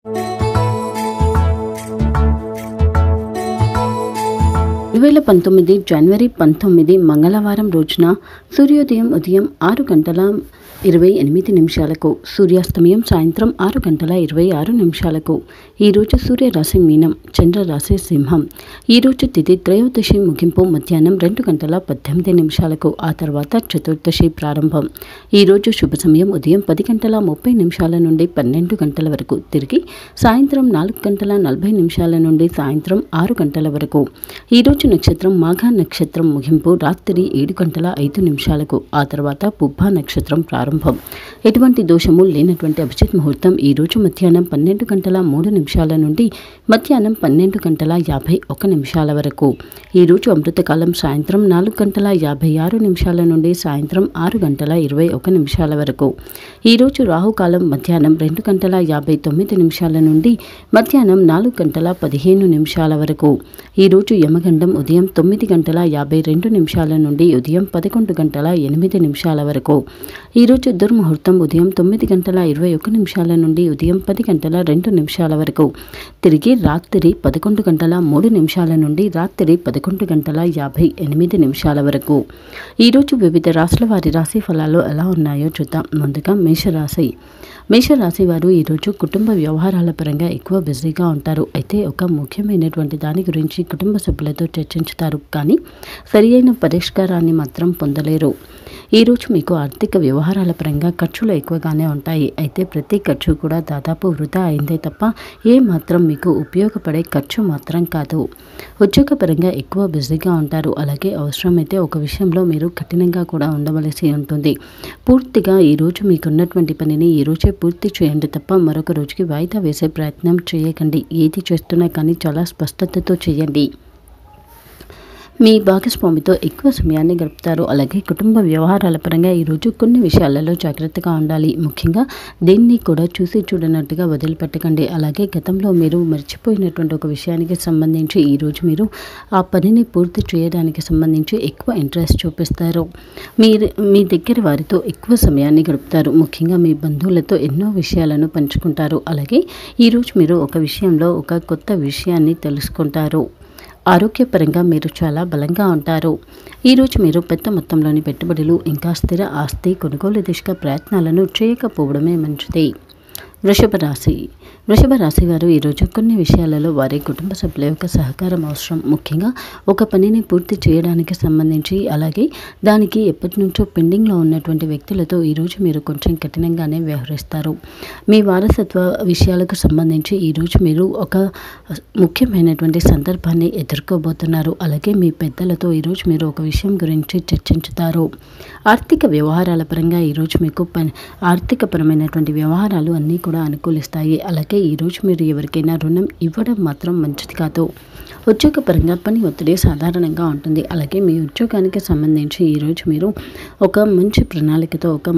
2019 జనవరి 19 మంగళవారం రోజున సూర్యోదయం ఉదయం 6:28 సూర్యాస్తమయం సాయంత్రం 6:26 ఈరోజు సూర్యరాశి మీనం, చంద్రరాశి సింహం. ఈరోజు తిథి త్రయోదశి ముగింపు మధ్యాహ్నం 2:18 ఆ తర్వాత చతుర్దశి ప్రారంభం. ఈరోజు శుభ సమయం ఉదయం 10:30 నుండి 12 గంటల వరకు, తిరిగి సాయంత్రం 4:40 నుండి సాయంత్రం 6 గంటల వరకు. ఈరోజు నక్షత్రం మాఘ నక్షత్రం ముగింపు రాత్రి 7:05 ఆ తర్వాత పుబ్బ నక్షత్రం ప్రారంభం. ఎటువంటి దోషము లేనటువంటి అభిజిత్ ముహూర్తం ఈరోజు మధ్యాహ్నం 12:03 నుండి మధ్యాహ్నం 12:51 వరకు. ఈరోజు అమృతకాలం సాయంత్రం 4:56 నుండి సాయంత్రం 6:21 వరకు. ఈరోజు రాహుకాలం మధ్యాహ్నం 2:59 నుండి మధ్యాహ్నం 4:15 వరకు. ఈరోజు యమగండం ఉదయం 9:52 నుండి ఉదయం 11:08 వరకు. ఈరోజు దుర్ముహూర్తం ఉదయం 9:21 నుండి ఉదయం 10:02 వరకు, తిరిగి రాత్రి 11:03 నుండి రాత్రి 11:58 వరకు. ఈరోజు వివిధ రాశుల వారి రాశి ఫలాలు ఎలా ఉన్నాయో చూద్దాం. ముందుగా మేషరాశి వారు ఈరోజు కుటుంబ వ్యవహారాల పరంగా ఎక్కువ బిజీగా ఉంటారు. అయితే ఒక ముఖ్యమైనటువంటి దాని గురించి కుటుంబ సభ్యులతో చర్చించుతారు, కానీ సరి అయిన పరిష్కారాన్ని మాత్రం పొందలేరు. ఈరోజు మీకు ఆర్థిక వ్యవహారాల పరంగా ఖర్చులు ఎక్కువగానే ఉంటాయి. అయితే ప్రతి ఖర్చు కూడా దాదాపు వృధా అయిందే తప్ప ఏ మాత్రం మీకు ఉపయోగపడే ఖర్చు మాత్రం కాదు. ఉద్యోగపరంగా ఎక్కువ బిజీగా ఉంటారు. అలాగే అవసరమైతే ఒక విషయంలో మీరు కఠినంగా కూడా ఉండవలసి ఉంటుంది. పూర్తిగా ఈరోజు మీకున్నటువంటి పనిని ఈరోజే పూర్తి చేయండి తప్ప మరొక రోజుకి వాయిదా వేసే ప్రయత్నం చేయకండి. ఏది చేస్తున్నా కానీ చాలా స్పష్టతతో చేయండి. మీ భాగస్వామితో ఎక్కువ సమయాన్ని గడుపుతారు. అలాగే కుటుంబ వ్యవహారాల పరంగా ఈరోజు కొన్ని విషయాలలో జాగ్రత్తగా ఉండాలి. ముఖ్యంగా దేన్ని కూడా చూసి చూడనట్టుగా వదిలిపెట్టకండి. అలాగే గతంలో మీరు మర్చిపోయినటువంటి ఒక విషయానికి సంబంధించి ఈరోజు మీరు ఆ పనిని పూర్తి చేయడానికి సంబంధించి ఎక్కువ ఇంట్రెస్ట్ చూపిస్తారు. మీ దగ్గర వారితో ఎక్కువ సమయాన్ని గడుపుతారు. ముఖ్యంగా మీ బంధువులతో ఎన్నో విషయాలను పంచుకుంటారు. అలాగే ఈరోజు మీరు ఒక విషయంలో ఒక కొత్త విషయాన్ని తెలుసుకుంటారు. ఆరోగ్యపరంగా మీరు చాలా బలంగా ఉంటారు. ఈరోజు మీరు పెద్ద మొత్తంలోని పెట్టుబడులు ఇంకా స్థిర ఆస్తి కొనుగోలు దిశగా ప్రయత్నాలను చేయకపోవడమే మంచిది. వృషభ రాశి వారు ఈరోజు కొన్ని విషయాలలో వారి కుటుంబ సభ్యుల యొక్క సహకారం అవసరం. ముఖ్యంగా ఒక పనిని పూర్తి చేయడానికి సంబంధించి, అలాగే దానికి ఎప్పటి నుంచో పెండింగ్లో ఉన్నటువంటి వ్యక్తులతో ఈరోజు మీరు కొంచెం కఠినంగానే వ్యవహరిస్తారు. మీ వారసత్వ విషయాలకు సంబంధించి ఈరోజు మీరు ఒక ముఖ్యమైనటువంటి సందర్భాన్ని ఎదుర్కోబోతున్నారు. అలాగే మీ పెద్దలతో ఈరోజు మీరు ఒక విషయం గురించి చర్చించుతారు. ఆర్థిక వ్యవహారాల పరంగా ఈరోజు మీకు ఆర్థికపరమైనటువంటి వ్యవహారాలు అన్నీ కూడా అనుకూలిస్తాయి. అలాగే ఈరోజు మీరు ఎవరికైనా రుణం ఇవ్వడం మాత్రం మంచిది కాదు. ఉద్యోగపరంగా పని ఒత్తిడి సాధారణంగా ఉంటుంది. అలాగే మీ ఉద్యోగానికి సంబంధించి ఈరోజు మీరు ఒక మంచి ప్రణాళికతో ఒక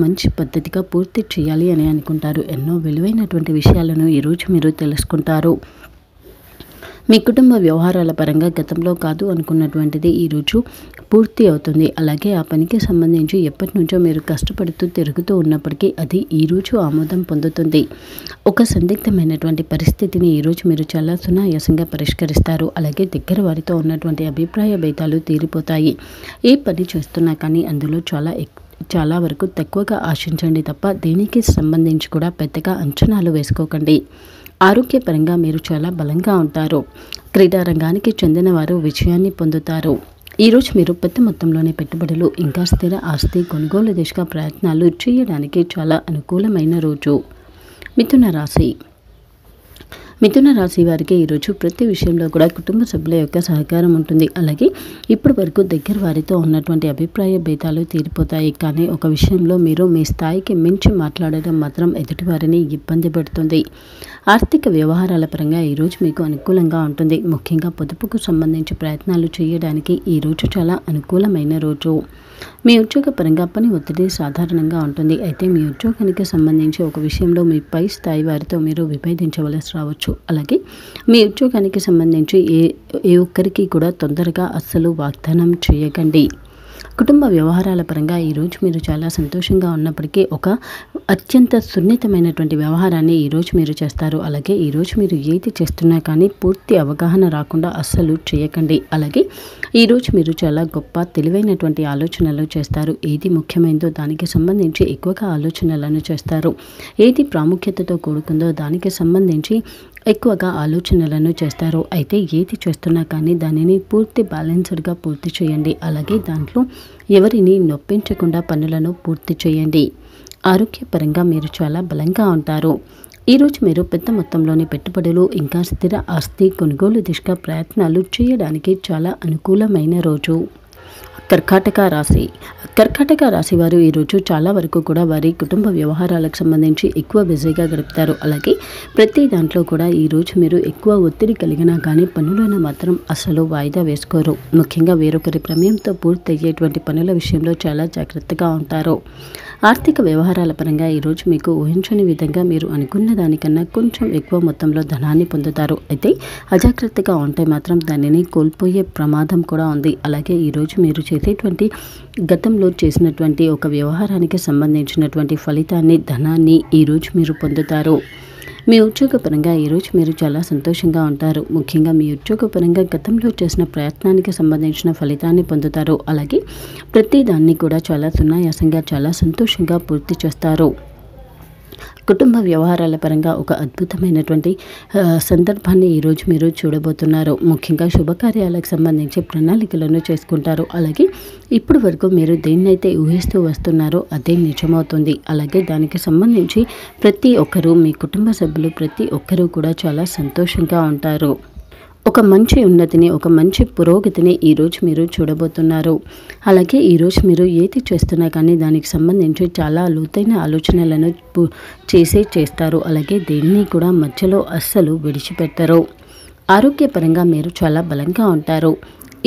మంచి పద్ధతిగా పూర్తి చేయాలి అని అనుకుంటారు. ఎన్నో విలువైనటువంటి విషయాలను ఈరోజు మీరు తెలుసుకుంటారు. మీ కుటుంబ వ్యవహారాల పరంగా గతంలో కాదు అనుకున్నటువంటిది ఈరోజు పూర్తి అవుతుంది. అలాగే ఆ పనికి సంబంధించి ఎప్పటి నుంచో మీరు కష్టపడుతూ తిరుగుతూ ఉన్నప్పటికీ అది ఈరోజు ఆమోదం పొందుతుంది. ఒక సందిగ్ధమైనటువంటి పరిస్థితిని ఈరోజు మీరు చాలా సునాయాసంగా పరిష్కరిస్తారు. అలాగే దగ్గర వారితో ఉన్నటువంటి అభిప్రాయ భేదాలు తీరిపోతాయి. ఏ పని చేస్తున్నా కానీ అందులో చాలా వరకు తక్కువగా ఆశించండి తప్ప దేనికి సంబంధించి కూడా పెద్దగా అంచనాలు వేసుకోకండి. ఆరోగ్యపరంగా మీరు చాలా బలంగా ఉంటారు. క్రీడారంగానికి చెందిన వారు విజయాన్ని పొందుతారు. ఈరోజు మీరు పెద్ద మొత్తంలోని పెట్టుబడులు ఇంకా స్థిర ఆస్తి కొనుగోలు దిశగా ప్రయత్నాలు చేయడానికి చాలా అనుకూలమైన రోజు. మిథున రాశి వారికి ఈరోజు ప్రతి విషయంలో కూడా కుటుంబ సభ్యుల యొక్క సహకారం ఉంటుంది. అలాగే ఇప్పటి వరకు దగ్గర వారితో ఉన్నటువంటి అభిప్రాయ భేదాలు తీరిపోతాయి. కానీ ఒక విషయంలో మీరు మీ స్థాయికి మించి మాట్లాడడం మాత్రం ఎదుటివారిని ఇబ్బంది పెడుతుంది. ఆర్థిక వ్యవహారాల పరంగా ఈరోజు మీకు అనుకూలంగా ఉంటుంది. ముఖ్యంగా పొదుపుకు సంబంధించి ప్రయత్నాలు చేయడానికి ఈరోజు చాలా అనుకూలమైన రోజు. మీ ఉద్యోగపరంగా పని ఒత్తిడి సాధారణంగా ఉంటుంది. అయితే మీ ఉద్యోగానికి సంబంధించి ఒక విషయంలో మీ పై స్థాయి వారితో మీరు విభేదించవలసి రావచ్చు. అలాగే మీ ఉద్యోగానికి సంబంధించి ఏ ఒక్కరికి కూడా తొందరగా అస్సలు వాగ్దానం చేయకండి. కుటుంబ వ్యవహారాల పరంగా ఈరోజు మీరు చాలా సంతోషంగా ఉన్నప్పటికీ ఒక అత్యంత సున్నితమైనటువంటి వ్యవహారాన్ని ఈరోజు మీరు చేస్తారు. అలాగే ఈరోజు మీరు ఏది చేస్తున్నా కానీ పూర్తి అవగాహన రాకుండా అస్సలు చేయకండి. అలాగే ఈరోజు మీరు చాలా గొప్ప తెలివైనటువంటి ఆలోచనలు చేస్తారు. ఏది ముఖ్యమైనదో దానికి సంబంధించి ఎక్కువగా ఆలోచనలను చేస్తారు. ఏది ప్రాముఖ్యతతో కూడుకుందో దానికి సంబంధించి ఎక్కువగా ఆలోచనలను చేస్తారు. అయితే ఏది చేస్తున్నా కానీ దానిని పూర్తి బ్యాలెన్స్డ్గా పూర్తి చేయండి. అలాగే దాంట్లో ఎవరిని నొప్పించకుండా పనులను పూర్తి చేయండి. ఆరోగ్యపరంగా మీరు చాలా బలంగా ఉంటారు. ఈరోజు మీరు పెద్ద మొత్తంలోని పెట్టుబడులు ఇంకా స్థిర ఆస్తి కొనుగోలు దిశగా ప్రయత్నాలు చేయడానికి చాలా అనుకూలమైన రోజు. కర్కాటక రాశి వారు ఈరోజు చాలా వరకు కూడా వారి కుటుంబ వ్యవహారాలకు సంబంధించి ఎక్కువ బిజీగా గడుపుతారు. అలాగే ప్రతి దాంట్లో కూడా ఈరోజు మీరు ఎక్కువ ఒత్తిడి కలిగినా కానీ పనులను మాత్రం అసలు వాయిదా వేసుకోరు. ముఖ్యంగా వేరొకరి ప్రమేయంతో పూర్తయ్యేటువంటి పనుల విషయంలో చాలా జాగ్రత్తగా ఉంటారు. ఆర్థిక వ్యవహారాల పరంగా ఈరోజు మీకు ఊహించని విధంగా మీరు అనుకున్న దానికన్నా కొంచెం ఎక్కువ మొత్తంలో ధనాన్ని పొందుతారు. అయితే అజాగ్రత్తగా ఉంటే మాత్రం దానిని కోల్పోయే ప్రమాదం కూడా ఉంది. అలాగే ఈరోజు మీరు చేసేటువంటి గతంలో చేసినటువంటి ఒక వ్యవహారానికి సంబంధించినటువంటి ఫలితాన్ని ధనాన్ని ఈరోజు మీరు పొందుతారు. మీ ఉద్యోగపరంగా ఈరోజు మీరు చాలా సంతోషంగా ఉంటారు. ముఖ్యంగా మీ ఉద్యోగపరంగా గతంలో చేసిన ప్రయత్నానికి సంబంధించిన ఫలితాన్ని పొందుతారు. అలాగే ప్రతి దాన్ని కూడా చాలా సునాయాసంగా చాలా సంతోషంగా పూర్తి చేస్తారు. కుటుంబ వ్యవహారాల పరంగా ఒక అద్భుతమైనటువంటి సందర్భాన్ని ఈరోజు మీరు చూడబోతున్నారు. ముఖ్యంగా శుభకార్యాలకు సంబంధించి ప్రణాళికలను చేసుకుంటారు. అలాగే ఇప్పటి వరకు మీరు దేన్నైతే ఊహిస్తూ వస్తున్నారో అదే నిజమవుతుంది. అలాగే దానికి సంబంధించి ప్రతి ఒక్కరూ మీ కుటుంబ సభ్యులు ప్రతి ఒక్కరూ కూడా చాలా సంతోషంగా ఉంటారు. ఒక మంచి ఉన్నతిని ఒక మంచి పురోగతిని ఈరోజు మీరు చూడబోతున్నారు. అలాగే ఈరోజు మీరు ఏది చేస్తున్నా కానీ దానికి సంబంధించి చాలా లోతైన ఆలోచనలను చేస్తారు. అలాగే దేన్ని కూడా మధ్యలో అస్సలు విడిచిపెట్టరు. ఆరోగ్యపరంగా మీరు చాలా బలంగా ఉంటారు.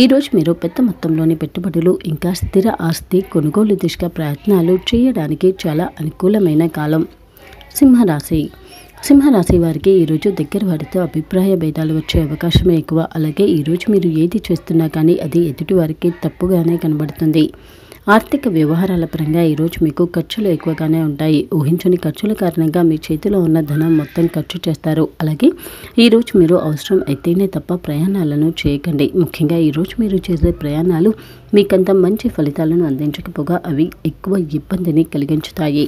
ఈరోజు మీరు పెద్ద మొత్తంలోని పెట్టుబడులు ఇంకా స్థిర ఆస్తి కొనుగోలు దిశగా ప్రయత్నాలు చేయడానికి చాలా అనుకూలమైన కాలం. సింహరాశి వారికి ఈరోజు దగ్గర వారితో అభిప్రాయ భేదాలు వచ్చే అవకాశమే ఎక్కువ. అలాగే ఈరోజు మీరు ఏది చేస్తున్నా కానీ అది ఎదుటి వారికి తప్పుగానే కనబడుతుంది. ఆర్థిక వ్యవహారాల పరంగా ఈరోజు మీకు ఖర్చులు ఎక్కువగానే ఉంటాయి. ఊహించని ఖర్చుల కారణంగా మీ చేతిలో ఉన్న ధనం మొత్తం ఖర్చు చేస్తారు. అలాగే ఈరోజు మీరు అవసరం అయితేనే తప్ప ప్రయాణాలను చేయకండి. ముఖ్యంగా ఈరోజు మీరు చేసే ప్రయాణాలు మీకంత మంచి ఫలితాలను అందించకపోగా అవి ఎక్కువ ఇబ్బందిని కలిగించుతాయి.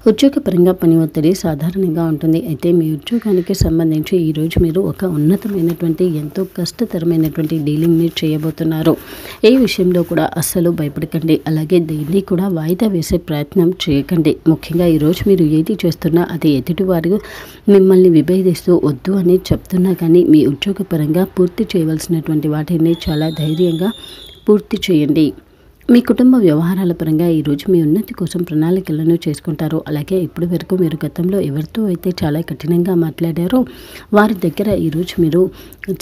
ఉద్యోగపరంగా పని ఒత్తిడి సాధారణంగా ఉంటుంది. అయితే మీ ఉద్యోగానికి సంబంధించి ఈరోజు మీరు ఒక ఉన్నతమైనటువంటి ఎంతో కష్టతరమైనటువంటి డీలింగ్ని చేయబోతున్నారు. ఏ విషయంలో కూడా అస్సలు భయపడకండి. అలాగే దేన్ని కూడా వాయిదా వేసే ప్రయత్నం చేయకండి. ముఖ్యంగా ఈరోజు మీరు ఏది చేస్తున్నా అది ఎదుటివారు మిమ్మల్ని విభేదిస్తూ వద్దు అని చెప్తున్నా కానీ మీ ఉద్యోగపరంగా పూర్తి చేయవలసినటువంటి వాటిని చాలా ధైర్యంగా పూర్తి చేయండి. మీ కుటుంబ వ్యవహారాల పరంగా ఈరోజు మీ ఉన్నతి కోసం ప్రణాళికలను చేసుకుంటారు. అలాగే ఇప్పటి వరకు మీరు గతంలో ఎవరితో అయితే చాలా కఠినంగా మాట్లాడారో వారి దగ్గర ఈరోజు మీరు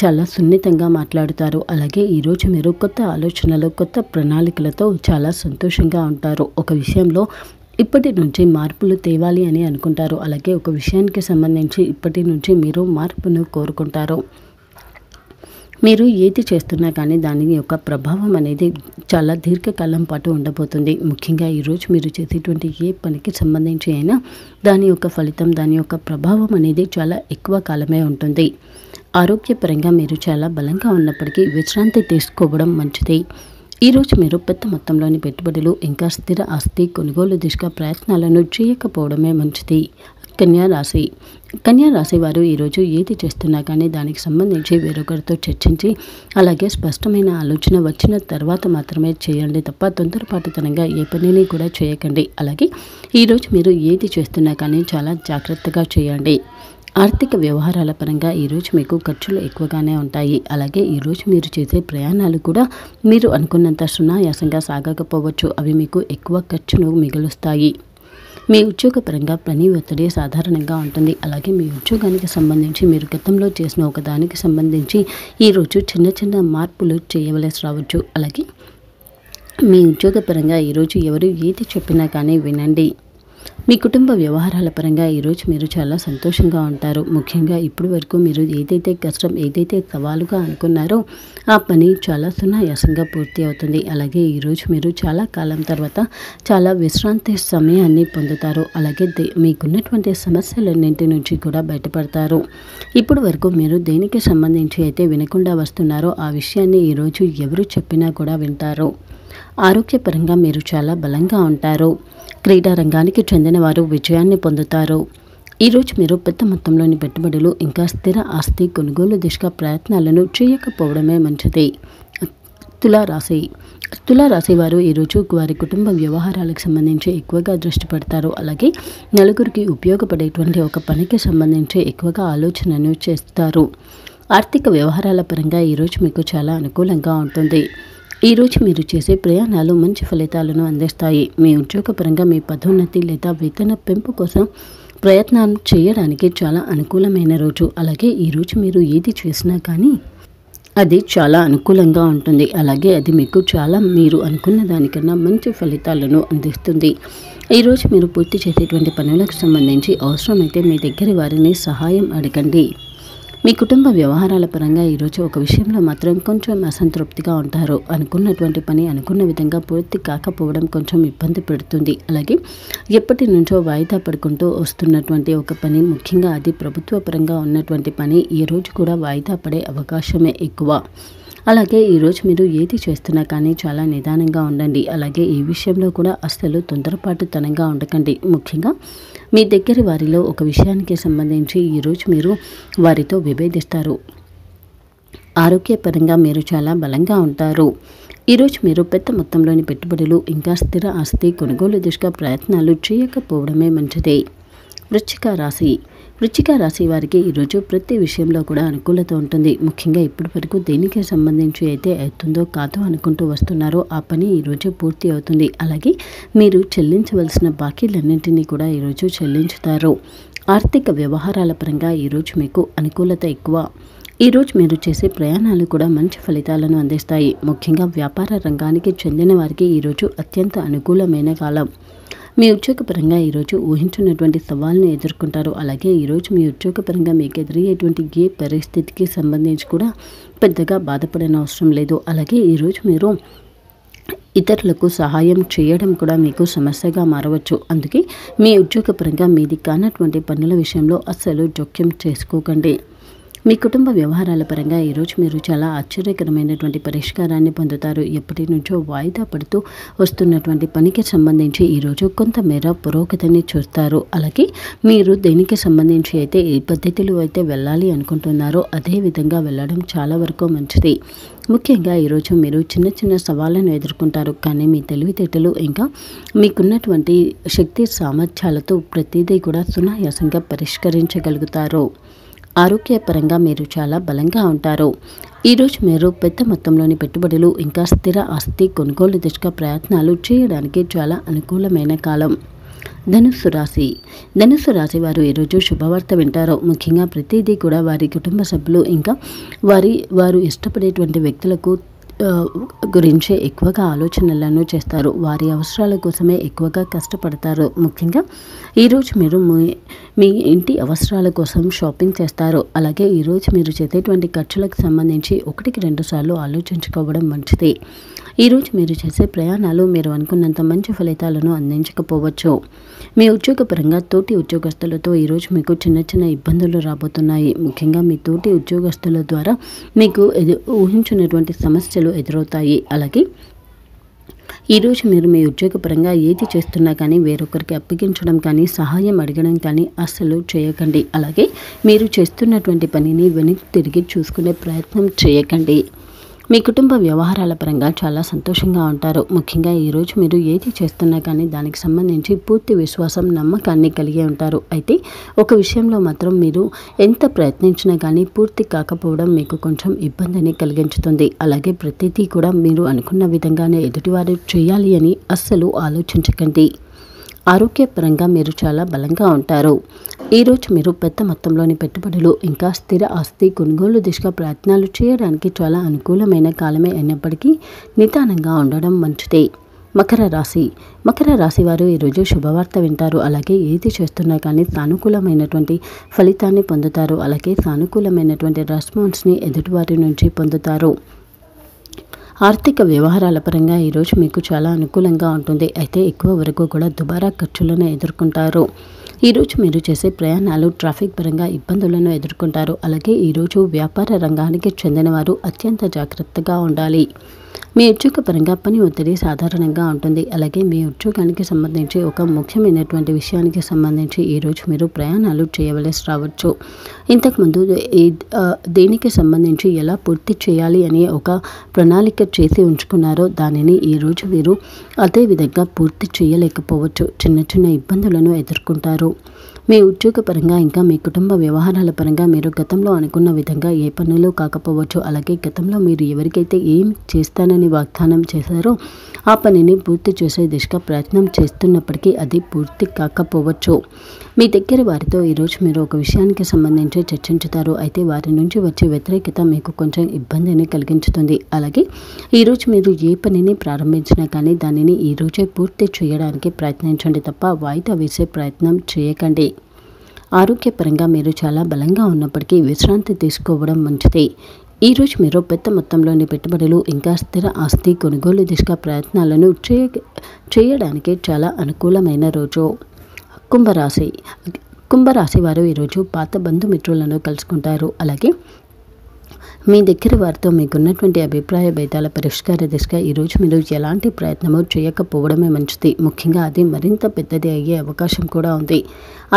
చాలా సున్నితంగా మాట్లాడుతారు. అలాగే ఈరోజు మీరు కొత్త ఆలోచనలు కొత్త ప్రణాళికలతో చాలా సంతోషంగా ఉంటారు. ఒక విషయంలో ఇప్పటి నుంచి మార్పులు తేవాలి అని అనుకుంటారు. అలాగే ఒక విషయానికి సంబంధించి ఇప్పటి నుంచి మీరు మార్పును కోరుకుంటారు. మీరు ఏది చేస్తున్నా కానీ దాని యొక్క ప్రభావం అనేది చాలా దీర్ఘకాలం పాటు ఉండబోతుంది. ముఖ్యంగా ఈరోజు మీరు చేసేటువంటి ఏ పనికి సంబంధించి అయినా దాని యొక్క ఫలితం దాని యొక్క ప్రభావం అనేది చాలా ఎక్కువ కాలమే ఉంటుంది. ఆరోగ్యపరంగా మీరు చాలా బలంగా ఉన్నప్పటికీ విశ్రాంతి తీసుకోవడం మంచిది. ఈరోజు మీరు పెద్ద మొత్తంలోని పెట్టుబడులు ఇంకా స్థిర ఆస్తి కొనుగోలు దిశగా ప్రయత్నాలను చేయకపోవడమే మంచిది. కన్యా రాశి వారు ఈరోజు ఏది చేస్తున్నా కానీ దానికి సంబంధించి వేరొకరితో చర్చించి అలాగే స్పష్టమైన ఆలోచన వచ్చిన తర్వాత మాత్రమే చేయండి తప్ప తొందరపాటుతనంగా ఏ పనిని కూడా చేయకండి. అలాగే ఈరోజు మీరు ఏది చేస్తున్నా కానీ చాలా జాగ్రత్తగా చేయండి. ఆర్థిక వ్యవహారాల పరంగా ఈరోజు మీకు ఖర్చులు ఎక్కువగానే ఉంటాయి. అలాగే ఈరోజు మీరు చేసే ప్రయాణాలు కూడా మీరు అనుకున్నంత సునాయాసంగా సాగకపోవచ్చు. అవి మీకు ఎక్కువ ఖర్చును మిగులుస్తాయి. మీ ఉద్యోగపరంగా పని ఒత్తిడి సాధారణంగా ఉంటుంది. అలాగే మీ ఉద్యోగానికి సంబంధించి మీరు గతంలో చేసిన ఒకదానికి సంబంధించి ఈరోజు చిన్న చిన్న మార్పులు చేయవలసి రావచ్చు. అలాగే మీ ఉద్యోగపరంగా ఈరోజు ఎవరు ఏది చెప్పినా కానీ వినండి. మీ కుటుంబ వ్యవహారాల పరంగా ఈరోజు మీరు చాలా సంతోషంగా ఉంటారు. ముఖ్యంగా ఇప్పటి వరకు మీరు ఏదైతే కష్టం, ఏదైతే సవాలుగా అనుకున్నారో ఆ పని చాలా సునాయాసంగా పూర్తి అవుతుంది. అలాగే ఈరోజు మీరు చాలా కాలం తర్వాత చాలా విశ్రాంతి సమయాన్ని పొందుతారు. అలాగే మీకున్నటువంటి సమస్యలన్నింటి నుంచి కూడా బయటపడతారు. ఇప్పటి వరకు మీరు దేనికి సంబంధించి అయితే వినకుండా వస్తున్నారో ఆ విషయాన్ని ఈరోజు ఎవరు చెప్పినా కూడా వింటారు. ఆరోగ్యపరంగా మీరు చాలా బలంగా ఉంటారు. క్రీడా రంగానికి చెందిన వారు విజయాన్ని పొందుతారు. ఈరోజు మీరు పెద్ద మొత్తంలోని పెట్టుబడులు ఇంకా స్థిర ఆస్తి కొనుగోలు దిశగా ప్రయత్నాలను చేయకపోవడమే మంచిది. తులారాశి వారు ఈరోజు వారి కుటుంబ వ్యవహారాలకు సంబంధించి ఎక్కువగా దృష్టి పెడతారు. అలాగే నలుగురికి ఉపయోగపడేటువంటి ఒక పనికి సంబంధించి ఎక్కువగా ఆలోచనను చేస్తారు. ఆర్థిక వ్యవహారాల పరంగా ఈరోజు మీకు చాలా అనుకూలంగా ఉంటుంది. ఈరోజు మీరు చేసే ప్రయాణాలు మంచి ఫలితాలను అందిస్తాయి. మీ ఉద్యోగపరంగా మీ పదోన్నతి లేదా వేతన పెంపు కోసం ప్రయత్నం చేయడానికి చాలా అనుకూలమైన రోజు. అలాగే ఈరోజు మీరు ఏది చేసినా కానీ అది చాలా అనుకూలంగా ఉంటుంది. అలాగే అది మీకు చాలా మీరు అనుకున్న దానికన్నా మంచి ఫలితాలను అందిస్తుంది. ఈరోజు మీరు పూర్తి చేసేటువంటి పనులకు సంబంధించి అవసరమైతే మీ దగ్గర వారిని సహాయం అడగండి. మీ కుటుంబ వ్యవహారాల పరంగా ఈరోజు ఒక విషయంలో మాత్రం కొంచెం అసంతృప్తిగా ఉంటారు. అనుకున్నటువంటి పని అనుకున్న విధంగా పూర్తి కాకపోవడం కొంచెం ఇబ్బంది పెడుతుంది. అలాగే ఎప్పటి నుంచో వాయిదా పడుకుంటూ వస్తున్నటువంటి ఒక పని, ముఖ్యంగా అది ప్రభుత్వ పరంగా ఉన్నటువంటి పని, ఈరోజు కూడా వాయిదా పడే అవకాశమే ఎక్కువ. అలాగే ఈరోజు మీరు ఏది చేస్తున్నా కానీ చాలా నిదానంగా ఉండండి. అలాగే ఈ విషయంలో కూడా అస్సలు తొందరపాటుతనంగా ఉండకండి. ముఖ్యంగా మీ దగ్గర వారిలో ఒక విషయానికి సంబంధించి ఈరోజు మీరు వారితో విభేదిస్తారు. ఆరోగ్యపరంగా మీరు చాలా బలంగా ఉంటారు. ఈరోజు మీరు పెద్ద మొత్తంలోని పెట్టుబడులు ఇంకా స్థిర ఆస్తి కొనుగోలు దిశగా ప్రయత్నాలు చేయకపోవడమే మంచిది. వృశ్చిక రాశి వారికి ఈరోజు ప్రతి విషయంలో కూడా అనుకూలత ఉంటుంది. ముఖ్యంగా ఇప్పటి వరకు దేనికి సంబంధించి అయితే అవుతుందో కాదో అనుకుంటూ వస్తున్నారో ఆ పని ఈరోజు పూర్తి అవుతుంది. అలాగే మీరు చెల్లించవలసిన బాకీలన్నింటినీ కూడా ఈరోజు చెల్లించుతారు. ఆర్థిక వ్యవహారాల పరంగా ఈరోజు మీకు అనుకూలత ఎక్కువ. ఈరోజు మీరు చేసే ప్రయాణాలు కూడా మంచి ఫలితాలను అందిస్తాయి. ముఖ్యంగా వ్యాపార రంగానికి చెందిన వారికి ఈరోజు అత్యంత అనుకూలమైన కాలం. మీ ఉద్యోగపరంగా ఈరోజు ఊహించినటువంటి సవాల్ని ఎదుర్కొంటారు. అలాగే ఈరోజు మీ ఉద్యోగపరంగా మీకు ఎదురయ్యేటువంటి ఏ పరిస్థితికి సంబంధించి కూడా పెద్దగా బాధపడని అవసరం లేదు. అలాగే ఈరోజు మీరు ఇతరులకు సహాయం చేయడం కూడా మీకు సమస్యగా మారవచ్చు. అందుకే మీ ఉద్యోగపరంగా మీది కానటువంటి పనుల విషయంలో అస్సలు జోక్యం చేసుకోకండి. మీ కుటుంబ వ్యవహారాల పరంగా ఈరోజు మీరు చాలా ఆశ్చర్యకరమైనటువంటి పరిష్కారాన్ని పొందుతారు. ఎప్పటి నుంచో వాయిదా పడుతూ వస్తున్నటువంటి పనికి సంబంధించి ఈరోజు కొంతమేర పురోగతిని చూస్తారు. అలాగే మీరు దేనికి సంబంధించి అయితే ఏ పద్ధతిలో అయితే వెళ్ళాలి అనుకుంటున్నారో అదే విధంగా వెళ్ళడం చాలా వరకు మంచిది. ముఖ్యంగా ఈరోజు మీరు చిన్న చిన్న సవాళ్ళను ఎదుర్కొంటారు. కానీ మీ తెలివితేటలు ఇంకా మీకున్నటువంటి శక్తి సామర్థ్యాలతో ప్రతిదీ కూడా సునాయాసంగా పరిష్కరించగలుగుతారు. ఆరోగ్యపరంగా మీరు చాలా బలంగా ఉంటారు. ఈరోజు మీరు పెద్ద మొత్తంలోని పెట్టుబడులు ఇంకా స్థిర ఆస్తి కొనుగోలు దిశగా ప్రయత్నాలు చేయడానికి చాలా అనుకూలమైన కాలం. ధనుస్సు రాశి వారు ఈరోజు శుభవార్త వింటారు. ముఖ్యంగా ప్రతిదీ కూడా వారి కుటుంబ సభ్యులు ఇంకా వారు ఇష్టపడేటువంటి వ్యక్తులకు గురించే ఎక్కువగా ఆలోచనలను చేస్తారు. వారి అవసరాల కోసమే ఎక్కువగా కష్టపడతారు. ముఖ్యంగా ఈరోజు మీరు మీ ఇంటి అవసరాల కోసం షాపింగ్ చేస్తారు. అలాగే ఈరోజు మీరు చేసేటువంటి ఖర్చులకు సంబంధించి 1-2 సార్లు ఆలోచించుకోవడం మంచిది. ఈరోజు మీరు చేసే ప్రయాణాలు మీరు అనుకున్నంత మంచి ఫలితాలను అందించకపోవచ్చు. మీ ఉద్యోగపరంగా తోటి ఉద్యోగస్తులతో ఈరోజు మీకు చిన్న చిన్న ఇబ్బందులు రాబోతున్నాయి. ముఖ్యంగా మీ తోటి ఉద్యోగస్తుల ద్వారా మీకు ఊహించినటువంటి సమస్యలు ఎదురవుతాయి. అలాగే ఈరోజు మీరు మీ ఉద్యోగపరంగా ఏది చేస్తున్నా కానీ వేరొకరికి అప్పగించడం కానీ సహాయం అడగడం కానీ అస్సలు చేయకండి. అలాగే మీరు చేస్తున్నటువంటి పనిని వెనక్కి తిరిగి చూసుకునే ప్రయత్నం చేయకండి. మీ కుటుంబ వ్యవహారాల పరంగా చాలా సంతోషంగా ఉంటారు. ముఖ్యంగా ఈరోజు మీరు ఏది చేస్తున్నా కానీ దానికి సంబంధించి పూర్తి విశ్వాసం, నమ్మకాన్ని కలిగి ఉంటారు. అయితే ఒక విషయంలో మాత్రం మీరు ఎంత ప్రయత్నించినా కానీ పూర్తి కాకపోవడం మీకు కొంచెం ఇబ్బందిని కలిగించుతుంది. అలాగే ప్రతిదీ కూడా మీరు అనుకున్న విధంగానే ఎదుటివారు చేయాలి అని అస్సలు ఆలోచించకండి. ఆరోగ్యపరంగా మీరు చాలా బలంగా ఉంటారు. ఈరోజు మీరు పెద్ద మొత్తంలోని పెట్టుబడులు ఇంకా స్థిర ఆస్తి కొనుగోలు దిశగా ప్రయత్నాలు చేయడానికి చాలా అనుకూలమైన కాలమే అయినప్పటికీ నిదానంగా ఉండడం మంచిది. మకర రాశి. మకర రాశి వారు ఈరోజు శుభవార్త వింటారు. అలాగే ఏది చేస్తున్నా కానీ సానుకూలమైనటువంటి ఫలితాన్ని పొందుతారు. అలాగే సానుకూలమైనటువంటి రెస్పాన్స్ని ఎదుటివారి నుంచి పొందుతారు. ఆర్థిక వ్యవహారాల పరంగా ఈరోజు మీకు చాలా అనుకూలంగా ఉంటుంది. అయితే ఎక్కువ వరకు కూడా దుబారా ఖర్చులను ఎదుర్కొంటారు. ఈరోజు మీరు చేసే ప్రయాణాలు ట్రాఫిక్ పరంగా ఇబ్బందులను ఎదుర్కొంటారు. అలాగే ఈరోజు వ్యాపార రంగానికి చెందినవారు అత్యంత జాగ్రత్తగా ఉండాలి. మీ ఉద్యోగ పరంగా పని ఒత్తిడి సాధారణంగా ఉంటుంది. అలాగే మీ ఉద్యోగానికి సంబంధించి ఒక ముఖ్యమైనటువంటి విషయానికి సంబంధించి ఈరోజు మీరు ప్రయాణాలు చేయవలసి రావచ్చు. ఇంతకుముందు దేనికి సంబంధించి ఎలా పూర్తి చేయాలి అని ఒక ప్రణాళిక చేసి ఉంచుకున్నారో దానిని ఈరోజు మీరు అదే విధంగా పూర్తి చేయలేకపోవచ్చు. చిన్న చిన్న ఇబ్బందులను ఎదుర్కొంటారు. మీ ఉద్యోగ పరంగా ఇంకా మీ కుటుంబ వ్యవహారాల పరంగా మీరు గతంలో అనుకున్న విధంగా ఏ పనులు కాకపోవచ్చు. అలాగే గతంలో మీరు ఎవరికైతే ఏం చేస్తానని వాగ్దానం చేశారో ఆ పనిని పూర్తి చేసే దిశగా ప్రయత్నం చేస్తున్నప్పటికీ అది పూర్తి కాకపోవచ్చు. మీ దగ్గర వారితో ఈరోజు మీరు ఒక విషయానికి సంబంధించి చర్చించుతారు. అయితే వారి నుంచి వచ్చే వ్యతిరేకత మీకు కొంచెం ఇబ్బందిని కలిగించుతుంది. అలాగే ఈరోజు మీరు ఏ పనిని ప్రారంభించినా కానీ దానిని ఈరోజే పూర్తి చేయడానికి ప్రయత్నించండి తప్ప వాయిదా వేసే ప్రయత్నం చేయకండి. ఆరోగ్యపరంగా మీరు చాలా బలంగా ఉన్నప్పటికీ విశ్రాంతి తీసుకోవడం మంచిది. ఈరోజు మీరు పెద్ద మొత్తంలోని పెట్టుబడులు ఇంకా స్థిర ఆస్తి కొనుగోలు దిశగా ప్రయత్నాలను చేయడానికి చాలా అనుకూలమైన రోజు. కుంభరాశి. కుంభరాశి వారు ఈరోజు పాత బంధుమిత్రులను కలుసుకుంటారు. అలాగే మీ దగ్గర వారితో మీకున్నటువంటి అభిప్రాయ భేదాల పరిష్కార దిశగా ఈరోజు మీరు ఎలాంటి ప్రయత్నమో చేయకపోవడమే మంచిది. ముఖ్యంగా అది మరింత పెద్దది అయ్యే అవకాశం కూడా ఉంది.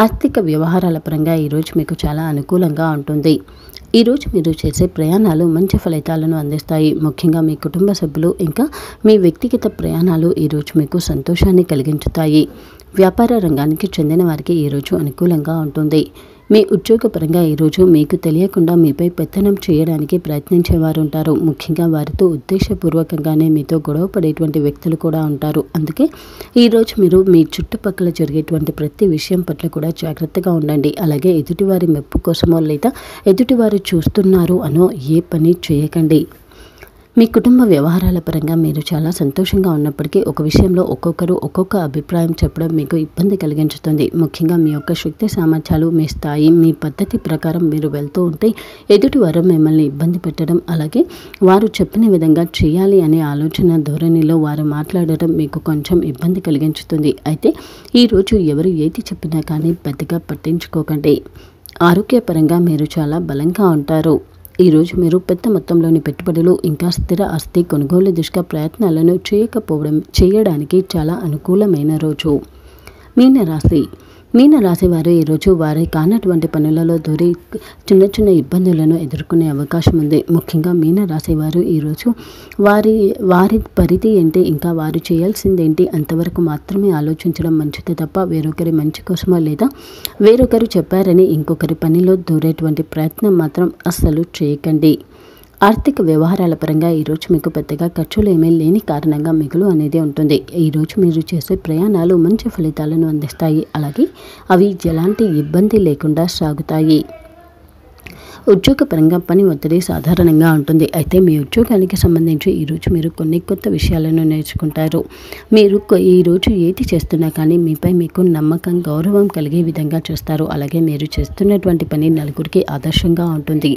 ఆర్థిక వ్యవహారాల పరంగా ఈరోజు మీకు చాలా అనుకూలంగా ఉంటుంది. ఈరోజు మీరు చేసే ప్రయాణాలు మంచి ఫలితాలను అందిస్తాయి. ముఖ్యంగా మీ కుటుంబ సభ్యులు ఇంకా మీ వ్యక్తిగత ప్రయాణాలు ఈరోజు మీకు సంతోషాన్ని కలిగించుతాయి. వ్యాపార రంగానికి చెందిన వారికి ఈరోజు అనుకూలంగా ఉంటుంది. మీ ఉద్యోగపరంగా ఈరోజు మీకు తెలియకుండా మీపై పెత్తనం చేయడానికి ప్రయత్నించేవారు ఉంటారు. ముఖ్యంగా వారితో ఉద్దేశపూర్వకంగానే మీతో గొడవ పడేటువంటి వ్యక్తులు కూడా ఉంటారు. అందుకే ఈరోజు మీరు మీ చుట్టుపక్కల జరిగేటువంటి ప్రతి విషయం పట్ల కూడా జాగ్రత్తగా ఉండండి. అలాగే ఎదుటివారి మెప్పు కోసమో లేదా ఎదుటివారు చూస్తున్నారు అనో ఏ పని చేయకండి. మీ కుటుంబ వ్యవహారాల పరంగా మీరు చాలా సంతోషంగా ఉన్నప్పటికీ ఒక విషయంలో ఒక్కొక్కరు ఒక్కొక్క అభిప్రాయం చెప్పడం మీకు ఇబ్బంది కలిగించుతుంది. ముఖ్యంగా మీ యొక్క శక్తి సామర్థ్యాలు, మీ స్థాయి, మీ పద్ధతి ప్రకారం మీరు వెళ్తూ ఉంటే ఎదుటివారు మిమ్మల్ని ఇబ్బంది పెట్టడం, అలాగే వారు చెప్పిన విధంగా చేయాలి అనే ఆలోచన ధోరణిలో వారు మాట్లాడడం మీకు కొంచెం ఇబ్బంది కలిగించుతుంది. అయితే ఈరోజు ఎవరు ఏది చెప్పినా కానీ పెద్దగా పట్టించుకోకండి. ఆరోగ్యపరంగా మీరు చాలా బలంగా ఉంటారు. ఈరోజు మీరు పెద్ద మొత్తంలోని పెట్టుబడులు ఇంకా స్థిర ఆస్తి కొనుగోలు దిశగా ప్రయత్నాలను చేయడానికి చాలా అనుకూలమైన రోజు. మీనరాశి. మీనరాశి వారు ఈరోజు వారి కానటువంటి పనులలో దూరి చిన్న చిన్న ఇబ్బందులను ఎదుర్కొనే అవకాశం ఉంది. ముఖ్యంగా మీనరాశి వారు ఈరోజు వారి పరిధి ఏంటి, ఇంకా వారు చేయాల్సిందేంటి అంతవరకు మాత్రమే ఆలోచించడం మంచిది తప్ప వేరొకరి మంచి కోసమో లేదా వేరొకరు చెప్పారని ఇంకొకరి పనిలో దూరేటువంటి ప్రయత్నం మాత్రం అస్సలు చేయకండి. ఆర్థిక వ్యవహారాల పరంగా ఈరోజు మీకు పెద్దగా ఖర్చులు ఏమీ లేని కారణంగా మిగులు అనేది ఉంటుంది. ఈరోజు మీరు చేసే ప్రయాణాలు మంచి ఫలితాలను అందిస్తాయి. అలాగే అవి ఎలాంటి ఇబ్బంది లేకుండా సాగుతాయి. ఉద్యోగపరంగా పని ఒత్తిడి సాధారణంగా ఉంటుంది. అయితే మీ ఉద్యోగానికి సంబంధించి ఈరోజు మీరు కొన్ని కొత్త విషయాలను నేర్చుకుంటారు. మీరు ఈరోజు ఏది చేస్తున్నా కానీ మీపై మీకు నమ్మకం, గౌరవం కలిగే విధంగా చేస్తారు. అలాగే మీరు చేస్తున్నటువంటి పని నలుగురికి ఆదర్శంగా ఉంటుంది.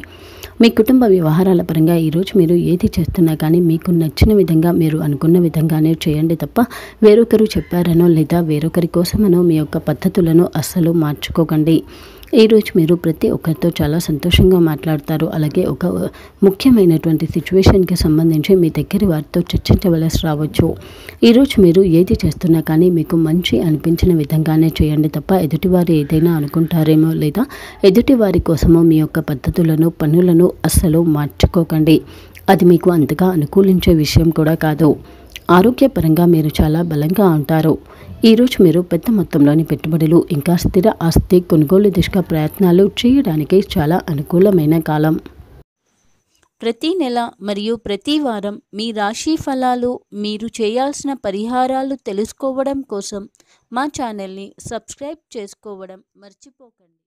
మీ కుటుంబ వ్యవహారాల పరంగా ఈరోజు మీరు ఏది చేస్తున్నా కానీ మీకు నచ్చిన విధంగా మీరు అనుకున్న విధంగానే చేయండి తప్ప వేరొకరు చెప్పారనో లేదా వేరొకరి కోసమనో మీ యొక్క పద్ధతులను అస్సలు మార్చుకోకండి. ఈరోజు మీరు ప్రతి ఒక్కరితో చాలా సంతోషంగా మాట్లాడతారు. అలాగే ఒక ముఖ్యమైనటువంటి సిచ్యువేషన్కి సంబంధించి మీ దగ్గర వారితో చర్చించవలసి రావచ్చు. ఈరోజు మీరు ఏది చేస్తున్నా కానీ మీకు మంచి అనిపించిన విధంగానే చేయండి తప్ప ఎదుటివారు ఏదైనా అనుకుంటారేమో లేదా ఎదుటివారి కోసమో మీ యొక్క పద్ధతులను, పనులను అస్సలు మార్చుకోకండి. అది మీకు అంతగా అనుకూలించే విషయం కూడా కాదు. ఆరోగ్యపరంగా మీరు చాలా బలంగా ఉంటారు. ఈరోజు మీరు పెద్ద మొత్తంలోని పెట్టుబడులు ఇంకా స్థిర ఆస్తి కొనుగోలు దిశగా ప్రయత్నాలు చేయడానికి చాలా అనుకూలమైన కాలం. ప్రతి నెల మరియు ప్రతి వారం మీ రాశి ఫలాలు, మీరు చేయాల్సిన పరిహారాలు తెలుసుకోవడం కోసం మా ఛానల్ని సబ్స్క్రైబ్ చేసుకోవడం మర్చిపోకండి.